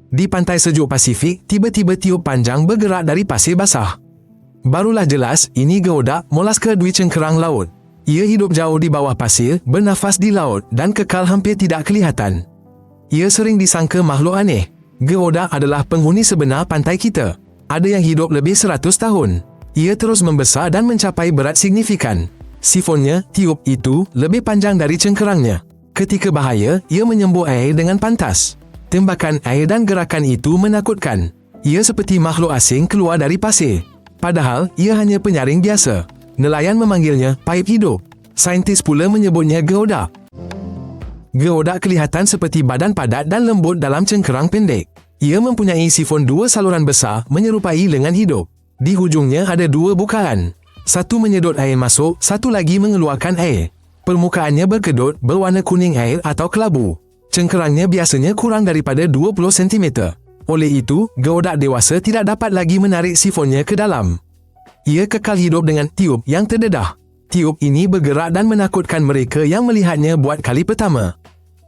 Di pantai sejuk Pasifik, tiba-tiba tiup panjang bergerak dari pasir basah. Barulah jelas, ini geodak molaska dui cengkerang laut. Ia hidup jauh di bawah pasir, bernafas di laut dan kekal hampir tidak kelihatan. Ia sering disangka makhluk aneh. Geodak adalah penghuni sebenar pantai kita. Ada yang hidup lebih 100 tahun. Ia terus membesar dan mencapai berat signifikan. Sifonnya, tiup itu, lebih panjang dari cengkerangnya. Ketika bahaya, ia menyembur air dengan pantas. Tembakan air dan gerakan itu menakutkan. Ia seperti makhluk asing keluar dari pasir. Padahal, ia hanya penyaring biasa. Nelayan memanggilnya paip hidup. Saintis pula menyebutnya geodak. Geodak kelihatan seperti badan padat dan lembut dalam cengkerang pendek. Ia mempunyai sifon 2 saluran besar menyerupai lengan hidup. Di hujungnya ada 2 bukaan. Satu menyedot air masuk, satu lagi mengeluarkan air. Permukaannya berkedut, berwarna kuning air atau kelabu. Cengkerangnya biasanya kurang daripada 20 cm. Oleh itu, geodak dewasa tidak dapat lagi menarik sifonnya ke dalam. Ia kekal hidup dengan tiup yang terdedah. Tiup ini bergerak dan menakutkan mereka yang melihatnya buat kali pertama.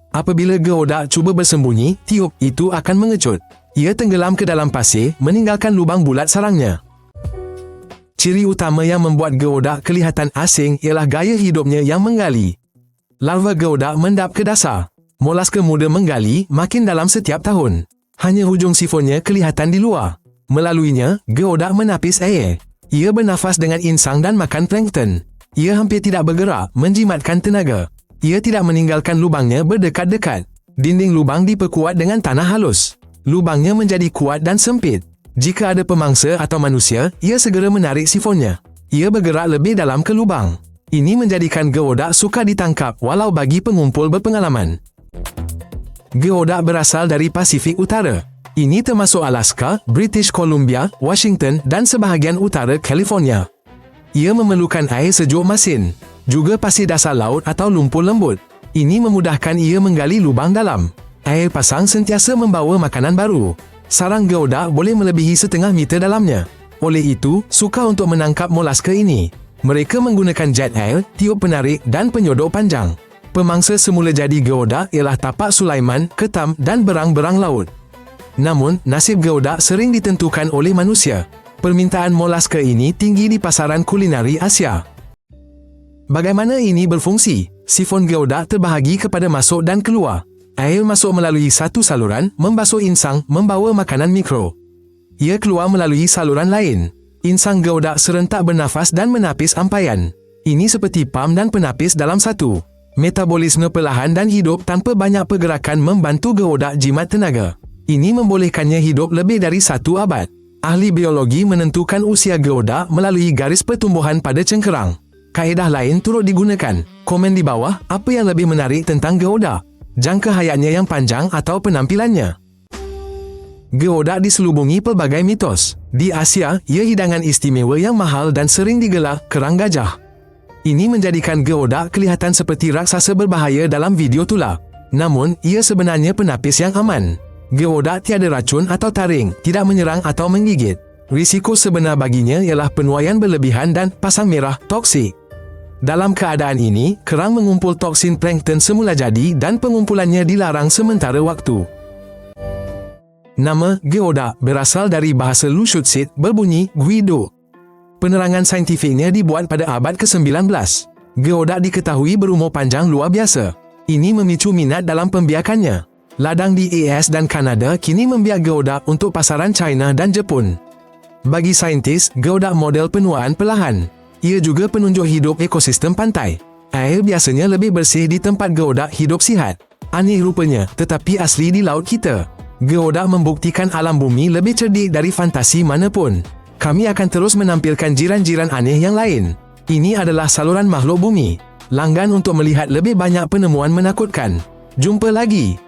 Apabila geodak cuba bersembunyi, tiup itu akan mengecut. Ia tenggelam ke dalam pasir, meninggalkan lubang bulat sarangnya. Ciri utama yang membuat geodak kelihatan asing ialah gaya hidupnya yang menggali. Larva geodak mendap ke dasar. Molaska muda menggali makin dalam setiap tahun. Hanya hujung sifonnya kelihatan di luar. Melaluinya, geodak menapis air. Ia bernafas dengan insang dan makan plankton. Ia hampir tidak bergerak, menjimatkan tenaga. Ia tidak meninggalkan lubangnya berdekat-dekat. Dinding lubang diperkuat dengan tanah halus. Lubangnya menjadi kuat dan sempit. Jika ada pemangsa atau manusia, ia segera menarik sifonnya. Ia bergerak lebih dalam ke lubang. Ini menjadikan geodak suka ditangkap walau bagi pengumpul berpengalaman. Geodak berasal dari Pasifik Utara. Ini termasuk Alaska, British Columbia, Washington dan sebahagian utara California. Ia memerlukan air sejuk masin, juga pasir dasar laut atau lumpur lembut. Ini memudahkan ia menggali lubang dalam. Air pasang sentiasa membawa makanan baru. Sarang geodak boleh melebihi 0,5 meter dalamnya. Oleh itu, suka untuk menangkap molaska ini. Mereka menggunakan jet air, tiup penarik dan penyodok panjang. Pemangsa semula jadi geodak ialah tapak Sulaiman, ketam dan berang-berang laut. Namun, nasib geodak sering ditentukan oleh manusia. Permintaan molaska ini tinggi di pasaran kulinari Asia. Bagaimana ini berfungsi? Sifon geodak terbahagi kepada masuk dan keluar. Air masuk melalui satu saluran, membasuh insang, membawa makanan mikro. Ia keluar melalui saluran lain. Insang geodak serentak bernafas dan menapis ampaian. Ini seperti pam dan penapis dalam satu. Metabolisme perlahan dan hidup tanpa banyak pergerakan membantu geodak jimat tenaga. Ini membolehkannya hidup lebih dari 1 abad. Ahli biologi menentukan usia geodak melalui garis pertumbuhan pada cengkerang. Kaedah lain turut digunakan. Komen di bawah, apa yang lebih menarik tentang geodak? Jangka hayatnya yang panjang atau penampilannya? Geodak diselubungi pelbagai mitos. Di Asia, ia hidangan istimewa yang mahal dan sering digelar kerang gajah. Ini menjadikan geodak kelihatan seperti raksasa berbahaya dalam video tulak. Namun, ia sebenarnya penapis yang aman. Geodak tiada racun atau taring, tidak menyerang atau menggigit. Risiko sebenar baginya ialah penuaian berlebihan dan pasang merah toksik. Dalam keadaan ini, kerang mengumpul toksin plankton semula jadi dan pengumpulannya dilarang sementara waktu. Nama geodak berasal dari bahasa Lushootseed berbunyi Guido. Penerangan saintifiknya dibuat pada abad ke-19. Geodak diketahui berumur panjang luar biasa. Ini memicu minat dalam pembiakannya. Ladang di AS dan Kanada kini membiak geodak untuk pasaran China dan Jepun. Bagi saintis, geodak model penuaan perlahan. Ia juga penunjuk hidup ekosistem pantai. Air biasanya lebih bersih di tempat geodak hidup sihat. Aneh rupanya, tetapi asli di laut kita. Geodak membuktikan alam bumi lebih cerdik dari fantasi manapun. Kami akan terus menampilkan jiran-jiran aneh yang lain. Ini adalah saluran makhluk bumi. Langgan untuk melihat lebih banyak penemuan menakutkan. Jumpa lagi.